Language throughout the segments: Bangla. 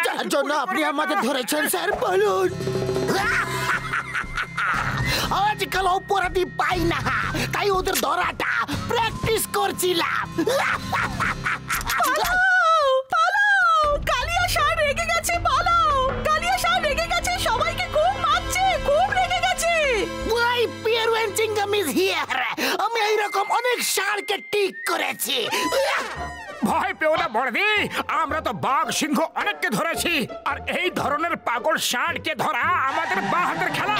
যার জন্য আপনি আমাদের ধরেছেন স্যার বলুন। আজকাল অপরাধী পাই না, তাই ওদের ধরাটা প্র্যাকটিস করছিলাম। কালিয়া ষাঁড় রেগে গেছে, পালাও! কালিয়া ষাঁড় রেগে গেছে, সবাইকে খুব মারছে, খুব রেগে গেছে। ওই পিয়ারওয়েন চিংগাম ইজ হিয়ার। আমি এইরকম অনেক ষাঁড়কে ঠিক করেছি। ভয় পেও না বড়দি, আমরা তো বাঘ সিংহ অনেককে ধরেছি, আর এই ধরনের পাগল ষাঁড়কে ধরা আমাদের বাঁ হাতের খেলা।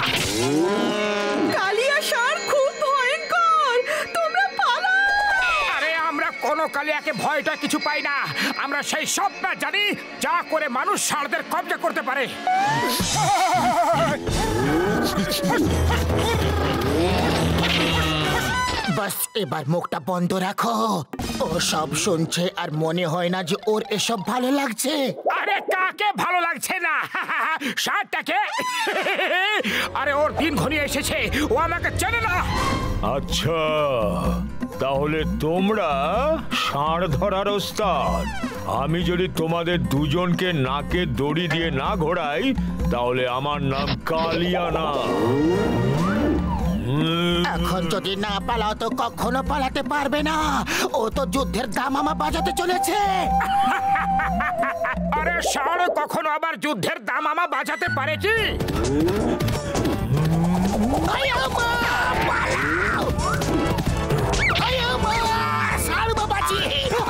কালিয়া ষাঁড় খুব ভয়ঙ্কর, তোমরা পালাও! আরে আমরা কোনো কালিয়াকে ভয়টা কিছু পাই না, আমরা সেই সবটা জানি যা করে মানুষ ষাঁড়দের কব্জা করতে পারে। বাস এবার মুখটা বন্ধ রাখো। ও সব শুনছে আর মনে হয় না যে ওর এসব ভালো লাগছে। আরে কাকে ভালো লাগছে না? ষাঁড়টাকে? আরে ওর দিন ঘনিয়ে এসেছে, ও আমাকে চেনে না। আচ্ছা, তাহলে তোমরা ষাঁড় ধরার ওস্তাদ। আমি যদি তোমাদের দুজনকে নাকে দড়ি দিয়ে না ঘোরাই, তাহলে আমার নাম কালিয়া না। এখন যদি না পালাও তো কখনো পালাতে পারবে না। ও তো যুদ্ধের দামামা বাজাতে চলেছে। আরে ষাঁড় কখনো আবার যুদ্ধের দামামা বাজাতে পারে কি? ষাঁড় বাবাজি,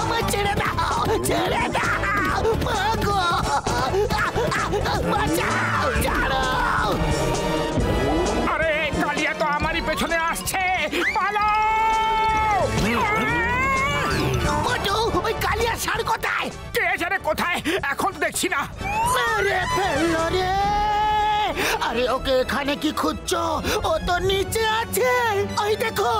আমার ছেড়ে দাও, ছেড়ে দাও, মাগো, বাঁচাও, ছাড়ো। আরে কালিয়া তো আমারই পেছনে আসছে, পালাও! ওই কালিয়া ষাঁড় কোথায়? কে জানে কোথায়, এখন তো দেখছি না। মেরে ফেললো রে। আরে ওকে এখানে কি খুঁজছো? ও তো নিচে আছে, ওই দেখো।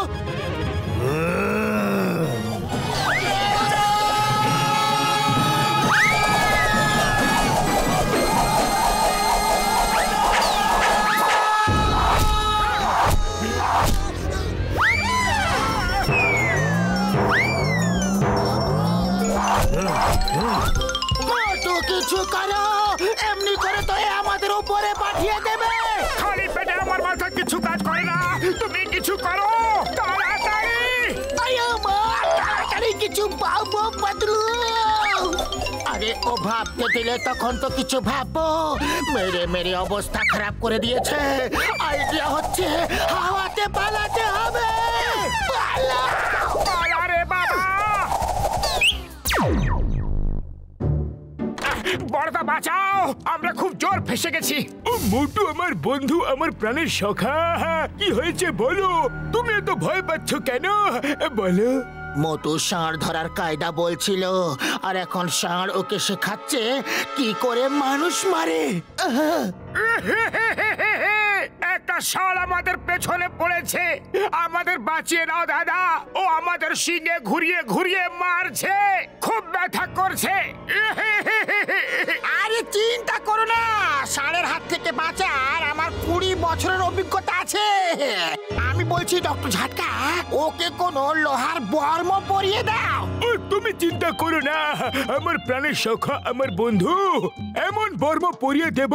কিছু করো, এমনি করে তো আমাদের উপরে পাঠিয়ে দেবে। খালি পেটে আমার মাথা কিছু কাজ করে না, তুমি কিছু করো তাড়াতাড়ি। তাড়াতাড়ি কিছু ভাবো বদলু। আরে ও ভাবতে দিলে তখন তো কিছু ভাববো। মেরে মেরে অবস্থা খারাপ করে দিয়েছে। আইডিয়া হচ্ছে হাওয়াতে পালাতে হবে। পালা রে বাবা! বড়দা বাঁচাও, আমরা খুব জোর ফেসে গেছি। ও মোটু আমার বন্ধু, আমার প্রাণের সখা, কি হয়েছে বলো? তুমি এত ভয় পাচ্ছ কেন বলো? মোটু ষাঁড় ধরার কায়দা বলছিল, আর এখন ষাঁড় ওকে শেখাচ্ছে কি করে মানুষ মারে। একটা ষাঁড় আমাদের পেছনে পড়েছে, আমাদের বাঁচিয়ে নাও দাদা। ও আমাদের শিঙে ঘুরিয়ে ঘুরিয়ে মারছে, খুব ব্যথা করছে। আরে চিন্তা করো না, ষাঁড়ের হাত থেকে বাঁচার আমার 20 বছরের অভিজ্ঞতা আছে। আমি বলছি ডক্টর ঝাটকা, ওকে কোনো লোহার বর্ম পরিয়ে দাও। তুমি চিন্তা করো না আমার প্রাণের সখা, আমার বন্ধু, এমন বর্ম পরিয়ে দেব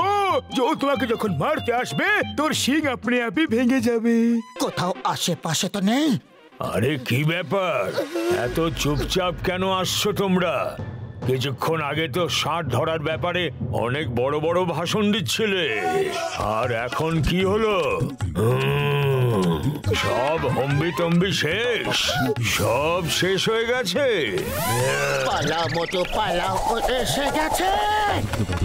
যে ও তোমাকে যখন মারতে আসবে তোর শিং আপনি আপনি ভেঙে যাবে। কোথাও আশেপাশে তো নেই। আরে কি ব্যাপার, এত চুপচাপ কেন আসছো তোমরা? কিছুক্ষণ আগে তো ষাঁড় ধরার ব্যাপারে অনেক বড় বড় ভাষণ দিচ্ছিলে, আর এখন কি হলো? সব হম্বি তম্বি শেষ, সব শেষ হয়ে গেছে। পালাও মোটু পালাও, ও এসে গেছে।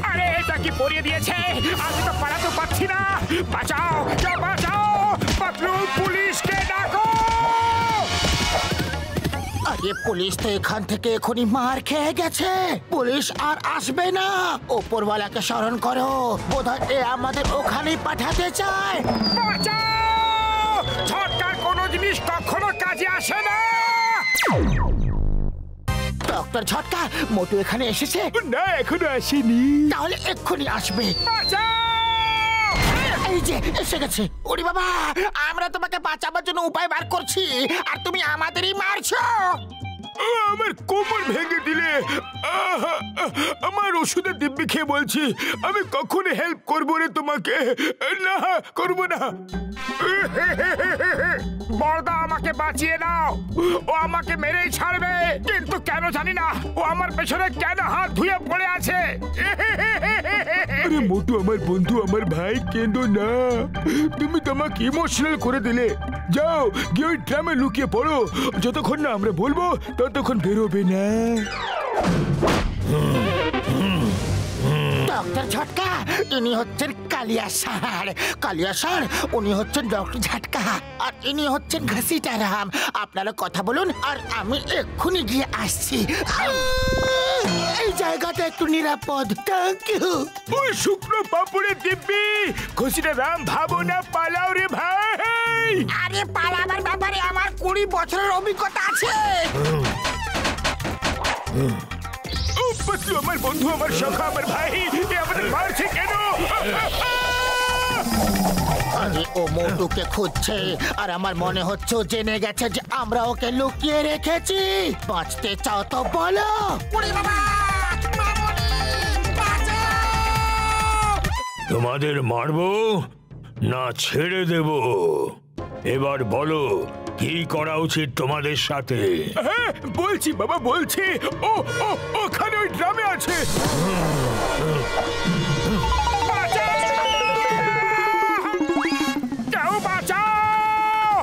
আরে এটা কি পরিয়ে দিয়েছে, আমি তো পালাতে পারছি না। বাঁচাও, কেউ বাঁচাও, পাতলু পুলিশকে ডাকো। আরে পুলিশ তো এখান থেকে এখনই মার খেয়ে গেছে, পুলিশ আর আসবে না। ওপরওয়ালাকে স্মরণ করো, বোধহয় এ আমাদের ওখানেই পাঠাতে চায়। বাঁচাও, ঝটকার কোনো জিনিস কখনো কাজে আসে না। ডক্টর ঝটকা, মোটু এখানে এসেছে? না, এখনো আসেনি। তাহলে এক্ষুনি আসবে। বাঁচাও! এই যে এসে গেছে। ওরে বাবা, আমরা তোমাকে বাঁচাবার জন্য উপায় বার করছি আর তুমি আমাদেরই মারছো। আমার কোমর ভেঙে দিলে, আমার ওষুধের দিব্যি খেয়ে বলছি আমি কখনো হেল্প করবো রে তোমাকে। না, করবো না। বড়দা আমাকে বাঁচিয়ে দাও, ও আমাকে মেরেই ছাড়বে, কিন্তু কেন জানি না ও আমার পেছনে কেন হাত ধুয়ে পড়ে আছে। আরে মোটু আমার বন্ধু, আমার ভাই, কেঁদো না। তুমি তোমাকে ইমোশনাল করে দিলে। যাও গিয়ে ওই ড্রামে লুকিয়ে পড়ো, যতক্ষণ না আমরা বলবো ততক্ষণ বেরোবে না। ডক্টর ঝটকা, ইনি হচ্ছেন কালিয়া ষাঁড়। কালিয়া ষাঁড়, উনি হচ্ছেন ডক্টর ঝটকা, আর ইনি হচ্ছেন ঘসিটারাম। আপনারা কথা বলুন আর আমি এক্ষুনি গিয়ে আসছি। এই জায়গাটা একটু নিরাপদ। Thank you. ওই শুকনো পাপড়ের দিব্যি ঘসিটারাম, ভাবো না, পালাও রে ভাই। আরে পালাবার ব্যাপারে আমার 20 বছরের অভিজ্ঞতা আছে। পাতলু আমার বন্ধু, আমার সখা, আমার ভাই, এ আমাদের মারছে কেন? আরে ও মোটুকে খুঁজছে, আর আমার মনে হচ্ছে ও জেনে গেছে যে আমরা ওকে লুকিয়ে রেখেছি। বাঁচতে চাও তো বলো। তোমাদের মারবো না ছেড়ে দেব? এবার বলো কি করা উচিত তোমাদের সাথে? হ্যাঁ বলছি বাবা, বলছি। ও ও ওখানে ওই ড্রামে আছে। কেউ বাঁচাও!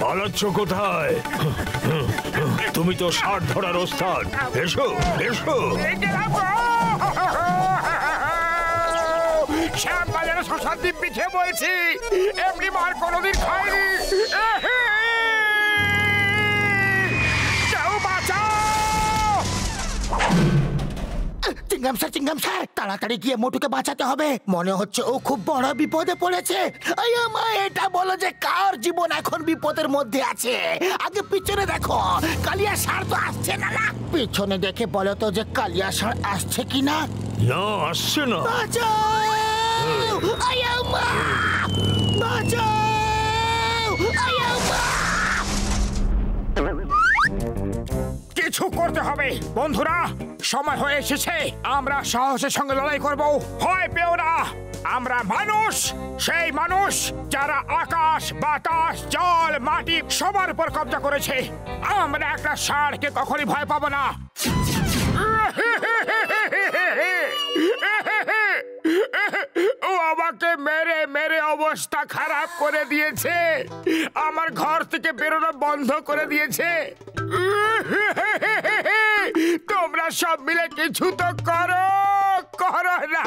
পালাচ্ছ কোথায়? তুমি তো ষাঁড় ধরার ওস্তাদ। এসো এসো। শ্যামবাজারে শশার দিব্যি খেয়ে বলছি, এমনি মার কোনোদিন খাইনি। কেউ বাঁচাও! চিংগাম স্যার, তাড়াতাড়ি গিয়ে মোটুকে বাঁচাতে হবে। মনে হচ্ছে ও খুব বড় বিপদে পড়েছে। মা, এটা বলো যে কার জীবন এখন বিপদের মধ্যে আছে? আগে পিছনে দেখো, কালিয়া ষাঁড় তো আসছে না। না, পিছনে দেখে বলো তো যে কালিয়া ষাঁড় আসছে কিনা। না, আসছে না। বাঁচাও! মা, বাঁচাও! মা! কিছু করতে হবে বন্ধুরা, সময় হয়ে এসেছে। আমরা সাহসের সঙ্গে লড়াই করব। ভয় পেও না, আমরা মানুষ, সেই মানুষ যারা আকাশ, বাতাস, জল, মাটি সবার উপর কব্জা করেছে। আমরা একটা ষাঁড়কে কখনই ভয় পাবো না। ও আমাকে মেরে মেরে অবস্থা খারাপ করে দিয়েছে, আমার ঘর থেকে বেরোনো বন্ধ করে দিয়েছে। তোমরা সব মিলে কিছু তো করো, করো না।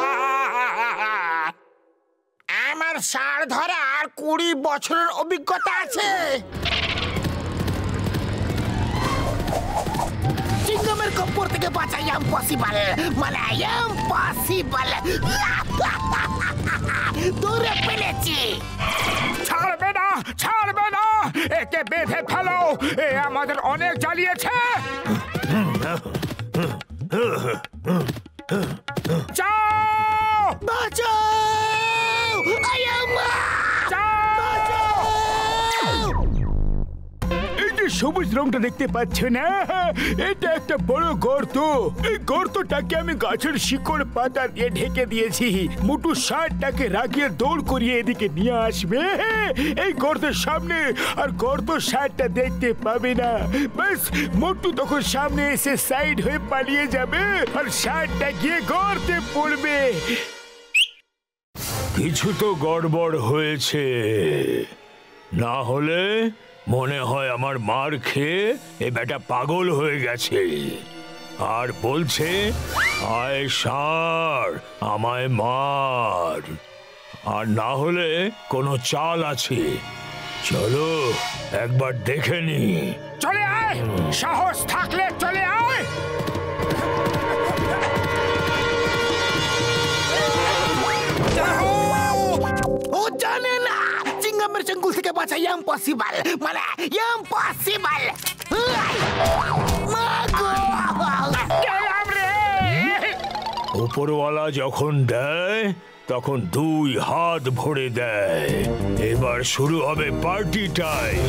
আমার ষাঁড় ধরার 20 বছরের অভিজ্ঞতা আছে। চিংগামের কপ্পর থেকে বাঁচা ইম্পসিবল, মানে ইম্পসিবল। দূরে ফেলেছি। ছাড়বে না, ছাড়বে না, একে বেঁধে ফেলো, এ আমাদের অনেক জ্বালিয়েছে। যাও, বাঁচাও! মা! যাও। এই যে সবুজ রংটা দেখতে পাচ্ছ না, এটা একটা বড় গর্ত। এই গর্তটাকে আমি গাছের শিকড় পাতা দিয়ে ঢেকে দিয়েছি। মোটু ষাঁড়টাকে রাগিয়ে দৌড় করিয়ে এদিকে নিয়ে আসবে এই গর্তের সামনে, আর গর্ত ষাঁড়টা দেখতে পাবে না। ব্যাস, মোটু তখন সামনে এসে সাইড হয়ে পালিয়ে যাবে, আর ষাঁড়টা গিয়ে গর্তে পড়বে। কিছু তো গড়বড় হয়েছে, না হলে মনে হয় আমার মার খেয়ে এ বেটা পাগল হয়ে গেছে আর বলছে আয় ষাঁড় আমায় মার। আর না হলে কোনো চাল আছে, চলো একবার দেখে নি। চলে আয়, সাহস থাকলে চলে আয়। ও জানে না, চিংগামের চেঙ্গুল থেকে বাঁচা ইম্পসিবল, মানে ইম্পসিবল। উপরওয়ালা যখন দেয় তখন 2 হাত ভরে দেয়। এবার শুরু হবে পার্টি টাইম।